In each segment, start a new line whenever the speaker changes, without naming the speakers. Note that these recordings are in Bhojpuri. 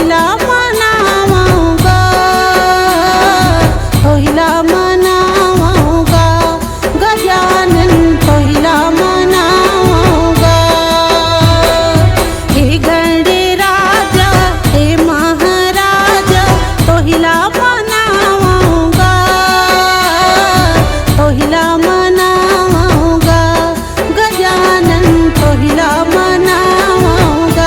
तोहिला मनाऊंगा, तोहिला मनाऊंगा गजानन तोहिला मनाऊंगा। हे गणराजा हे महाराजा तोहिला मनाऊंगा, तोहिला मनाऊंगा गजानन तोहिला मनाऊंगा।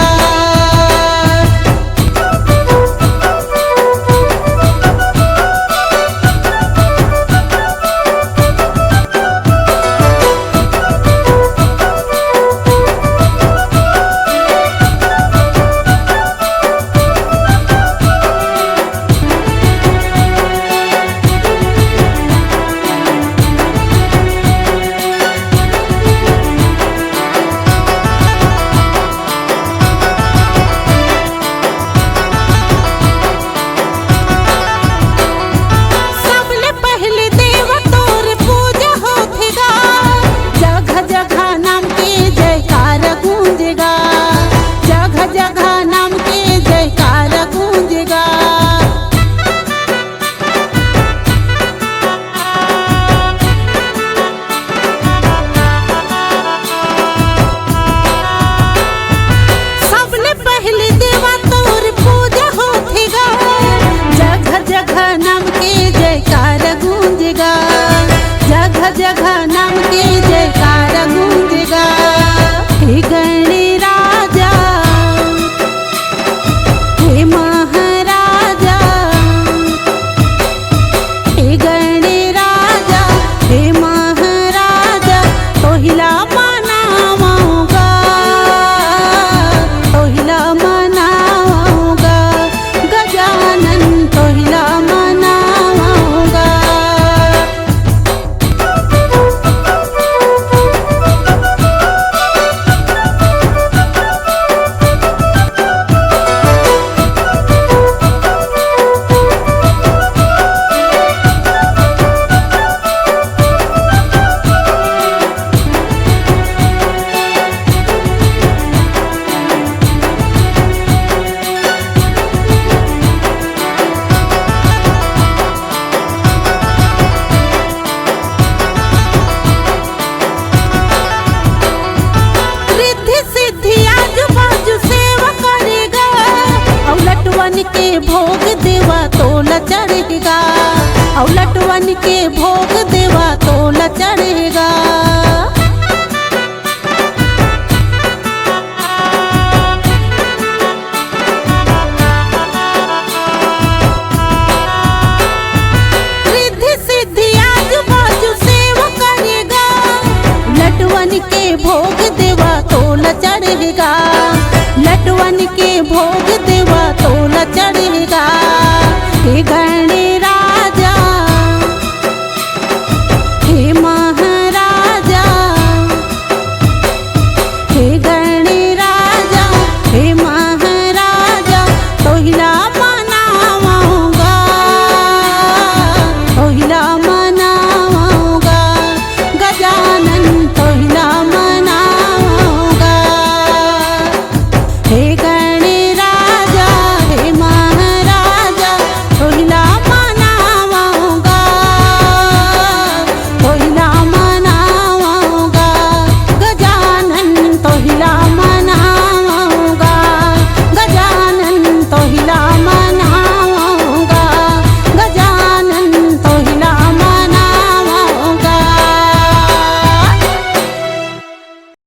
जगह नाम के जयकार गूंजेगा। हे गणराजा हे महाराजा, हे गणराजा हे महाराजा तोहिला मनाऊंगा, तोहिला मनाऊंगा गजानन तोहिला मनाऊंगा। के भोग देवा तोला चढ़ेगा, और लटवन के भोग देवा तोला चढ़ेगा। रिद्धि सिद्धि आजू बाजू सेवा करेगा, लटवन के भोग देवा तोला चढ़ेगा, लटवन के भोग देवा तोला चढ़ेगा। हे